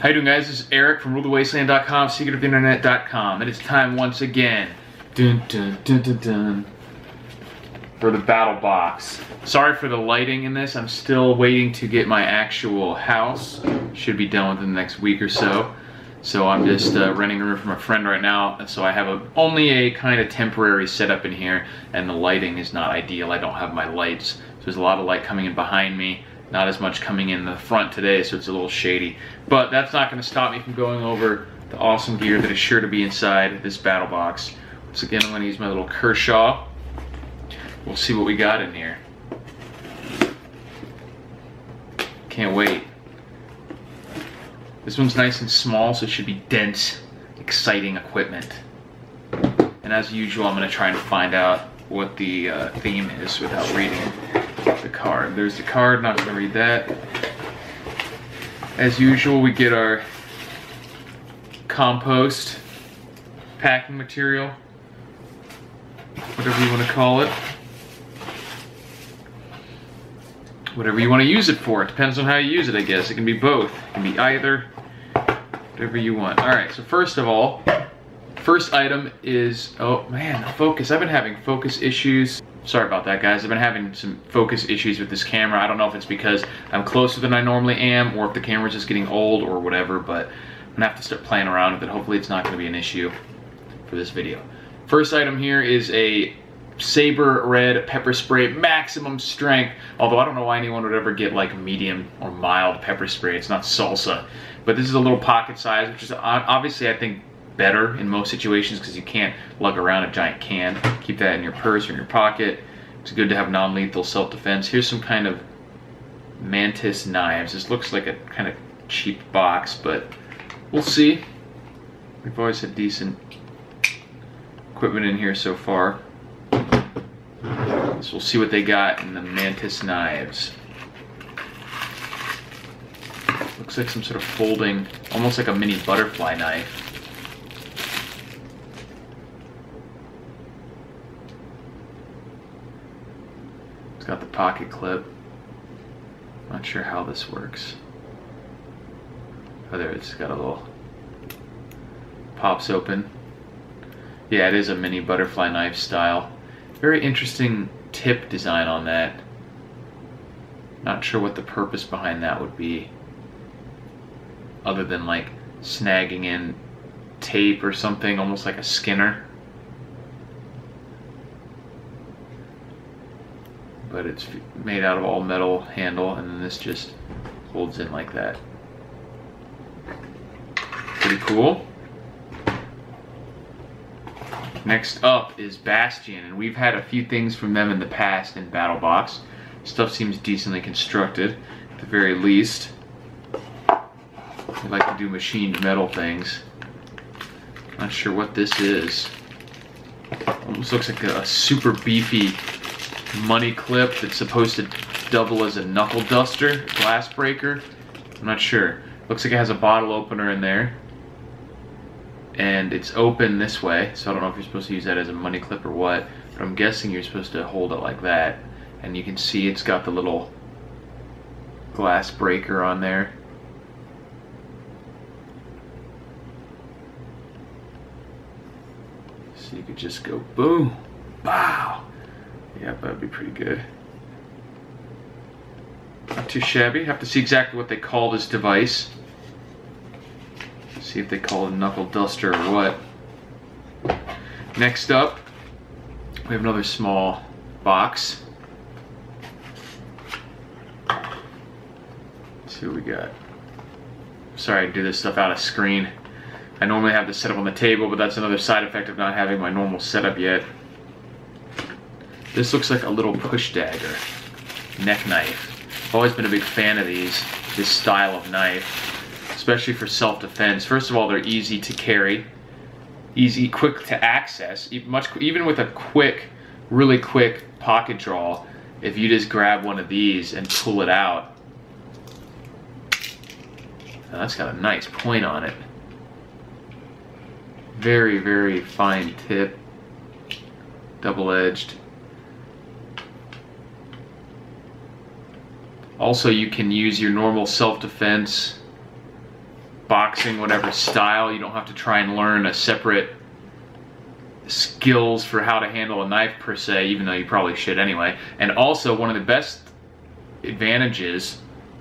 How you doing, guys? This is Eric from rulethewasteland.com, secretoftheinternet.com, and it's time once again dun, dun, dun, dun, dun, for the Battlbox. Sorry for the lighting in this. I'm still waiting to get my actual house. Should be done within the next week or so. So I'm just renting a room from a friend right now. So I have only a kind of temporary setup in here, and the lighting is not ideal. I don't have my lights. So there's a lot of light coming in behind me. Not as much coming in the front today, so it's a little shady. But that's not going to stop me from going over the awesome gear that is sure to be inside this Battlbox. Once again, I'm going to use my little Kershaw. We'll see what we got in here. Can't wait. This one's nice and small, so it should be dense, exciting equipment. And as usual, I'm going to try and find out what the theme is without reading the card. There's the card, not going to read that. As usual, we get our compost packing material, whatever you want to call it. Whatever you want to use it for. It depends on how you use it, I guess. It can be both. It can be either. Whatever you want. Alright, so first of all, first item is, oh man, focus. I've been having focus issues. Sorry about that, guys. I've been having some focus issues with this camera. I don't know if it's because I'm closer than I normally am, or if the camera's just getting old, or whatever, but I'm gonna have to start playing around with it. Hopefully it's not gonna be an issue for this video. First item here is a Saber Red pepper spray, maximum strength. Although I don't know why anyone would ever get like medium or mild pepper spray. It's not salsa. But this is a little pocket size, which is obviously, I think, better in most situations because you can't lug around a giant can. Keep that in your purse or in your pocket. It's good to have non-lethal self-defense. Here's some kind of mantis knives. This looks like a kind of cheap box, but we'll see. We've always had decent equipment in here so far. So we'll see what they got in the mantis knives. Looks like some sort of folding, almost like a mini butterfly knife. It's got the pocket clip. Not sure how this works. Oh, there it's got a little, pops open. Yeah, it is a mini butterfly knife style. Very interesting tip design on that. Not sure what the purpose behind that would be, other than like snagging in tape or something, almost like a Skinner. But it's made out of all metal handle, and then this just holds in like that. Pretty cool. Next up is Bastion, and we've had a few things from them in the past in Battlbox. Stuff seems decently constructed, at the very least. They like to do machined metal things. Not sure what this is. Almost looks like a super beefy money clip that's supposed to double as a knuckle duster, glass breaker. I'm not sure. Looks like it has a bottle opener in there. And it's open this way, so I don't know if you're supposed to use that as a money clip or what, but I'm guessing you're supposed to hold it like that. And you can see it's got the little glass breaker on there. So you could just go boom, wow. Yeah, that'd be pretty good. Not too shabby. Have to see exactly what they call this device. See if they call it a knuckle duster or what. Next up, we have another small box. Let's see what we got. Sorry I do this stuff out of screen. I normally have this set up on the table, but that's another side effect of not having my normal setup yet. This looks like a little push dagger, neck knife. I've always been a big fan of this style of knife. Especially for self-defense. First of all, they're easy to carry, quick to access. Even with a really quick pocket draw, if you just grab one of these and pull it out, now that's got a nice point on it. Very, very fine tip, double-edged. Also, you can use your normal self-defense boxing, whatever style. You don't have to try and learn a separate skills for how to handle a knife per se, even though you probably should anyway. And also, one of the best advantages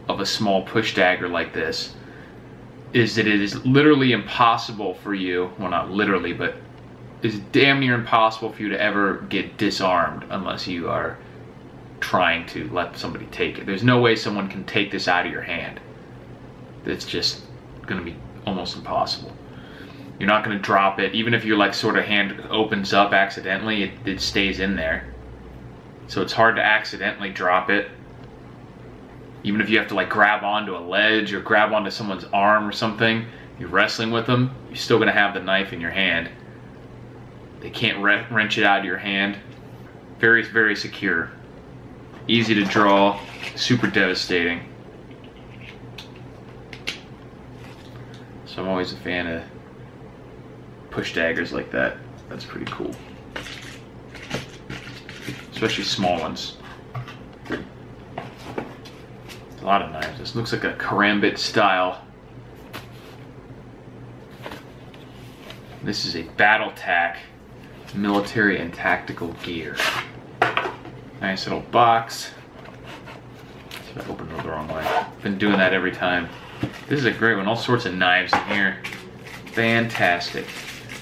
of a small push dagger like this is that it is literally impossible for you, well, not literally, but it's damn near impossible for you to ever get disarmed unless you are trying to let somebody take it. There's no way someone can take this out of your hand. It's just going to be almost impossible. You're not going to drop it. Even if your like sort of hand opens up accidentally, it stays in there. So it's hard to accidentally drop it. Even if you have to like grab onto a ledge or grab onto someone's arm or something, you're wrestling with them, you're still going to have the knife in your hand. They can't wrench it out of your hand. Very, very secure. Easy to draw, super devastating. So I'm always a fan of push daggers like that. That's pretty cool. Especially small ones. A lot of knives. This looks like a Karambit style. This is a battle tack, military and tactical gear. Nice little box. I opened it the wrong way. Been doing that every time. This is a great one. All sorts of knives in here. Fantastic.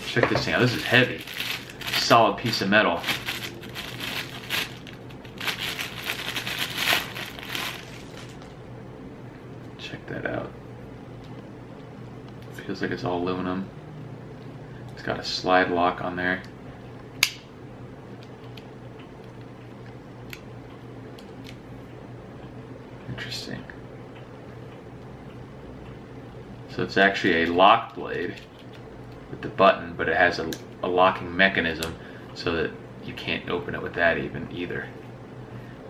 Check this thing out. This is heavy. Solid piece of metal. Check that out. Feels like it's all aluminum. It's got a slide lock on there. Interesting. So it's actually a lock blade with the button, but it has a locking mechanism so that you can't open it with that either.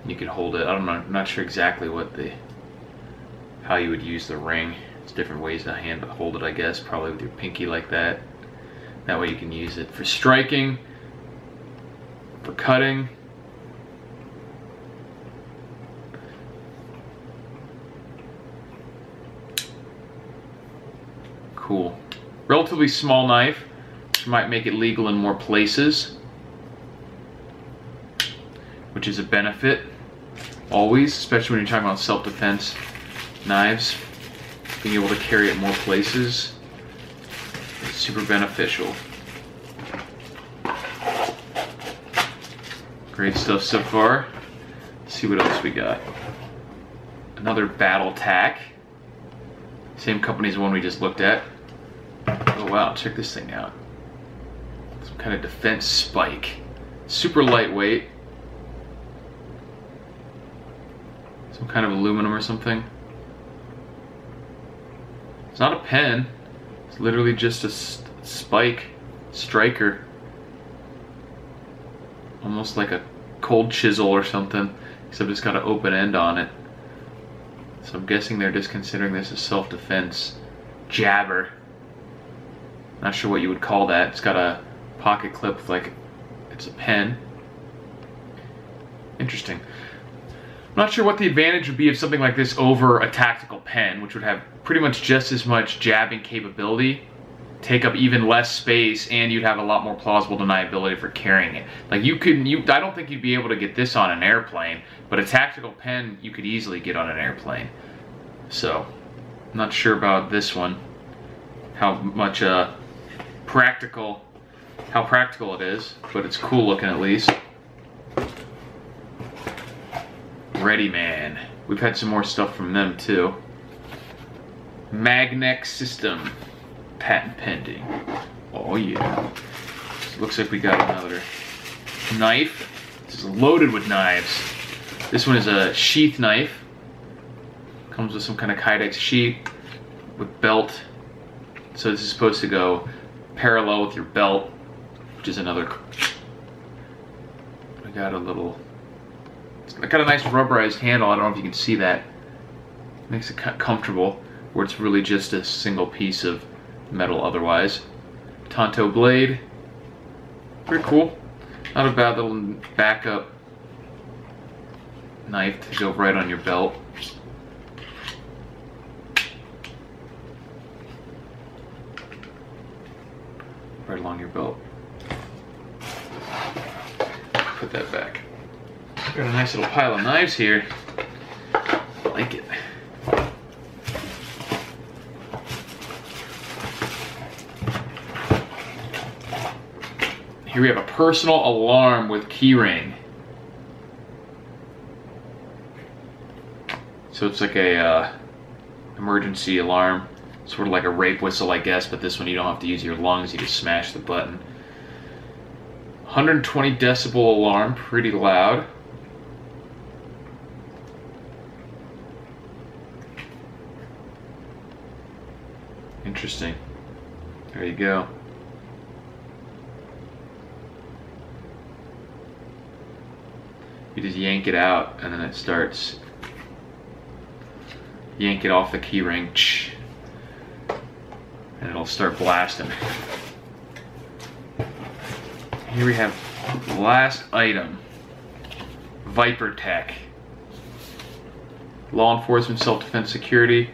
You can hold it. I'm not sure exactly what how you would use the ring. It's different ways to hold it, I guess. Probably with your pinky like that. That way you can use it for striking, for cutting. Cool. Relatively small knife, which might make it legal in more places, which is a benefit always, especially when you're talking about self-defense knives. Being able to carry it more places is super beneficial. Great stuff so far. Let's see what else we got. Another battle tack. Same company as the one we just looked at. Oh wow, check this thing out. Some kind of defense spike. Super lightweight. Some kind of aluminum or something. It's not a pen. It's literally just a spike striker. Almost like a cold chisel or something, except it's got an open end on it. So I'm guessing they're just considering this a self-defense jabber. Not sure what you would call that. It's got a pocket clip like it's a pen. Interesting. I'm not sure what the advantage would be of something like this over a tactical pen, which would have pretty much just as much jabbing capability, take up even less space, and you'd have a lot more plausible deniability for carrying it. Like I don't think you'd be able to get this on an airplane, but a tactical pen you could easily get on an airplane. So, I'm not sure about this one. How practical it is, but it's cool looking at least. Ready Man. We've had some more stuff from them too. Magnex System. Patent pending. Oh yeah. Looks like we got another knife. This is loaded with knives. This one is a sheath knife. Comes with some kind of Kydex sheath with belt. So this is supposed to go parallel with your belt, which is another. I got a little. I got a nice rubberized handle. I don't know if you can see that. Makes it comfortable, where it's really just a single piece of metal otherwise. Tonto blade. Pretty cool. Not a bad little backup knife to go right on your belt. right along your belt. Put that back. Got a nice little pile of knives here. I like it. Here we have a personal alarm with keyring. So it's like a emergency alarm, sort of like a rape whistle, I guess, but this one you don't have to use your lungs, you just smash the button. 120 decibel alarm, pretty loud. Interesting. There you go. You just yank it out and then it starts. Yank it off the keyring, and it'll start blasting. Here we have the last item, Viper Tech. Law enforcement, self-defense, security.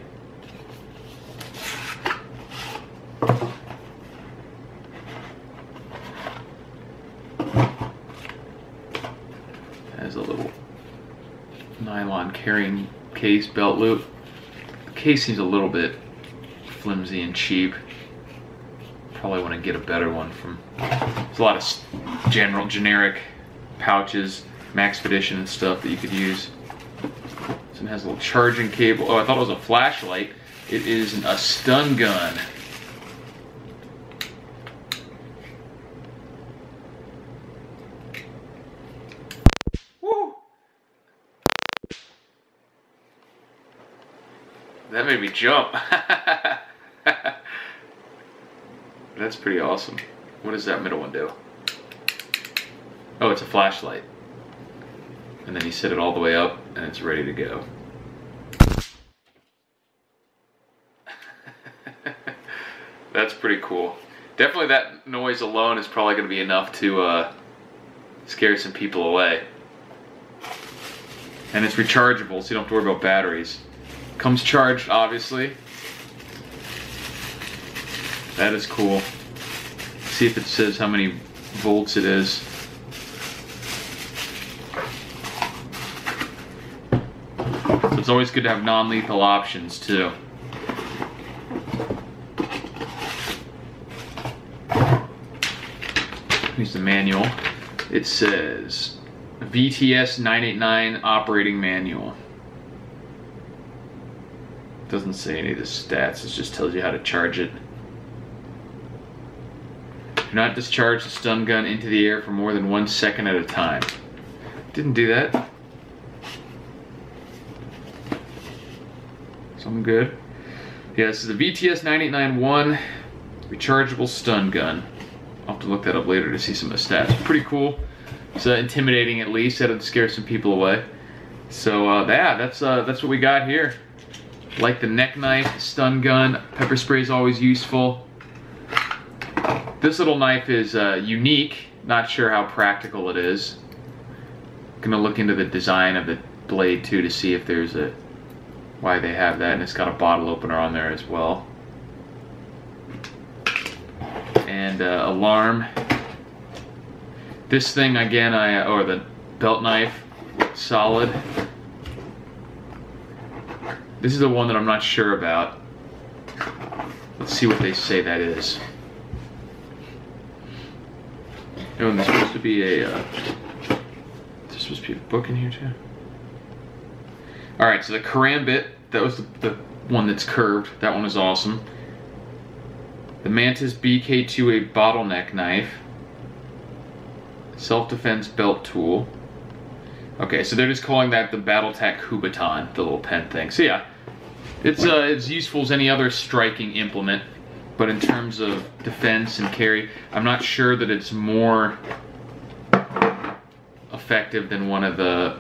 Has a little nylon carrying case, belt loop. Case seems a little bit flimsy and cheap. Probably want to get a better one from. There's a lot of generic pouches, Maxpedition and stuff that you could use. This one has a little charging cable. Oh, I thought it was a flashlight. It is a stun gun. That made me jump. That's pretty awesome. What does that middle one do? Oh, it's a flashlight. And then you set it all the way up and it's ready to go. That's pretty cool. Definitely that noise alone is probably going to be enough to scare some people away. And it's rechargeable, so you don't have to worry about batteries. Comes charged, obviously. That is cool. See if it says how many volts it is. So it's always good to have non-lethal options too. Here's the manual. It says VTS 989 operating manual. Doesn't say any of the stats, it just tells you how to charge it. Do not discharge the stun gun into the air for more than 1 second at a time. Didn't do that. So I'm good. Yeah, this is the VTS 989-1 rechargeable stun gun. I'll have to look that up later to see some of the stats. Pretty cool. It's intimidating at least. That'll scare some people away. So yeah, that's what we got here. Like the neck knife, stun gun, pepper spray is always useful. This little knife is unique. Not sure how practical it is. Gonna look into the design of the blade too to see if there's why they have that, and it's got a bottle opener on there as well. And alarm. This thing again, or the belt knife, solid. This is the one that I'm not sure about. Let's see what they say that is. Oh, and there's supposed to be there's supposed to be a book in here too. Alright, so the Karambit, that was the one that's curved. That one was awesome. The Mantis BK2A bottleneck knife. Self-defense belt tool. Okay, so they're just calling that the Battletech Kubaton, the little pen thing. So yeah, it's as useful as any other striking implement, but in terms of defense and carry, I'm not sure that it's more effective than one of the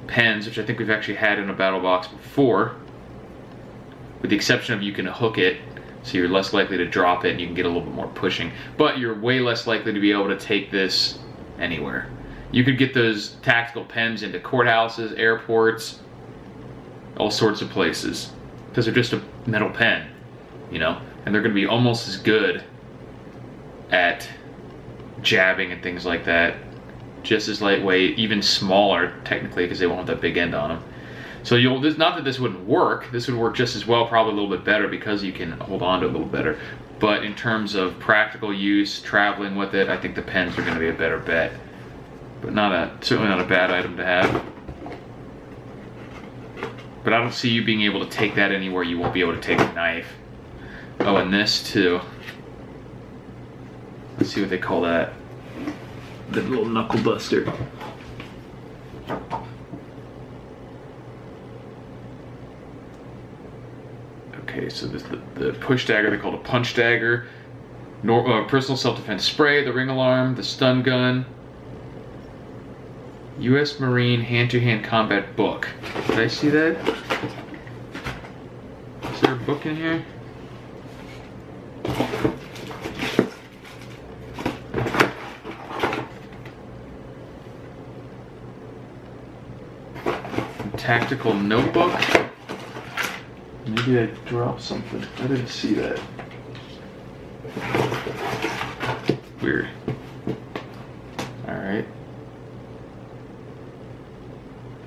pens, which I think we've actually had in a Battlbox before, with the exception of you can hook it, so you're less likely to drop it and you can get a little bit more pushing, but you're way less likely to be able to take this anywhere. You could get those tactical pens into courthouses, airports, all sorts of places, because they're just a metal pen, you know, and they're going to be almost as good at jabbing and things like that. Just as lightweight, even smaller technically, because they won't have that big end on them. So not that this wouldn't work. This would work just as well, probably a little bit better because you can hold on to it a little better. But in terms of practical use, traveling with it, I think the pens are going to be a better bet. But certainly not a bad item to have. But I don't see you being able to take that anywhere you won't be able to take a knife. Oh, and this too. Let's see what they call that. The little knuckle buster. Okay, so this the push dagger they call it a punch dagger. Personal self-defense spray, the ring alarm, the stun gun. U.S. Marine hand-to-hand combat book. Did I see that? Is there a book in here? Tactical notebook. Maybe I dropped something. I didn't see that. Weird. Alright.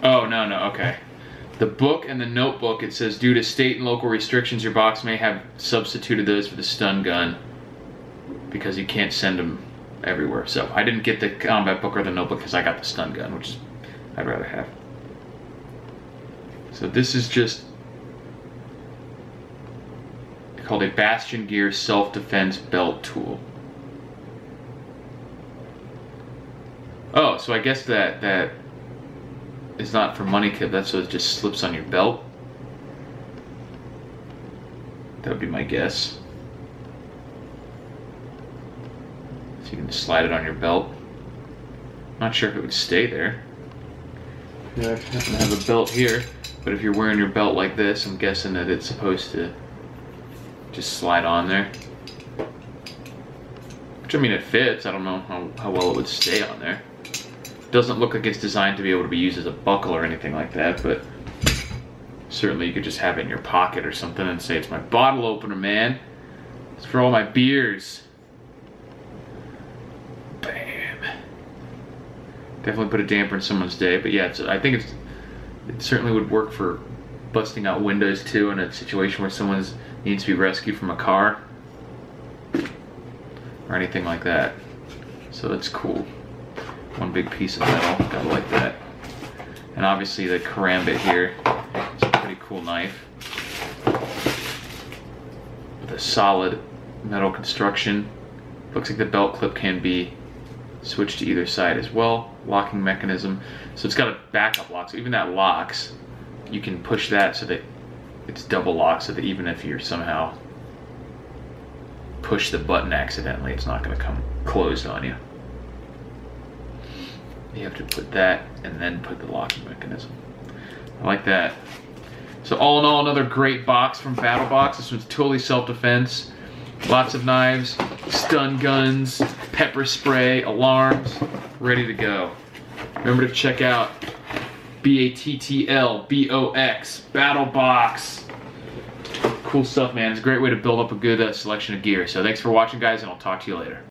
Oh, no, okay. The book and the notebook, it says, due to state and local restrictions, your box may have substituted those for the stun gun because you can't send them everywhere. So I didn't get the combat book or the notebook because I got the stun gun, which I'd rather have. So this is just called a Bastion Gear Self-Defense Belt Tool. Oh, so I guess that is not for money clip, that's so it just slips on your belt. That would be my guess. So you can just slide it on your belt. Not sure if it would stay there. Yeah, I happen to have a belt here, but if you're wearing your belt like this, I'm guessing that it's supposed to just slide on there. Which, I mean, it fits. I don't know how well it would stay on there. Doesn't look like it's designed to be able to be used as a buckle or anything like that, but certainly you could just have it in your pocket or something and say, it's my bottle opener, man. It's for all my beers. Bam. Definitely put a damper in someone's day, but yeah, I think it certainly would work for busting out windows too in a situation where someone needs to be rescued from a car or anything like that. So that's cool. One big piece of metal, gotta like that. And obviously the Karambit here, it's a pretty cool knife with a solid metal construction. Looks like the belt clip can be switched to either side as well. Locking mechanism, so it's got a backup lock, so even that locks, you can push that so that it's double locked, so that even if you're somehow push the button accidentally, it's not going to come closed on you. You have to put that and then put the locking mechanism. I like that. So all in all, another great box from Battlbox. This one's totally self-defense. Lots of knives, stun guns, pepper spray, alarms, ready to go. Remember to check out BATTLBOX, Battlbox. Cool stuff, man. It's a great way to build up a good selection of gear. So thanks for watching, guys, and I'll talk to you later.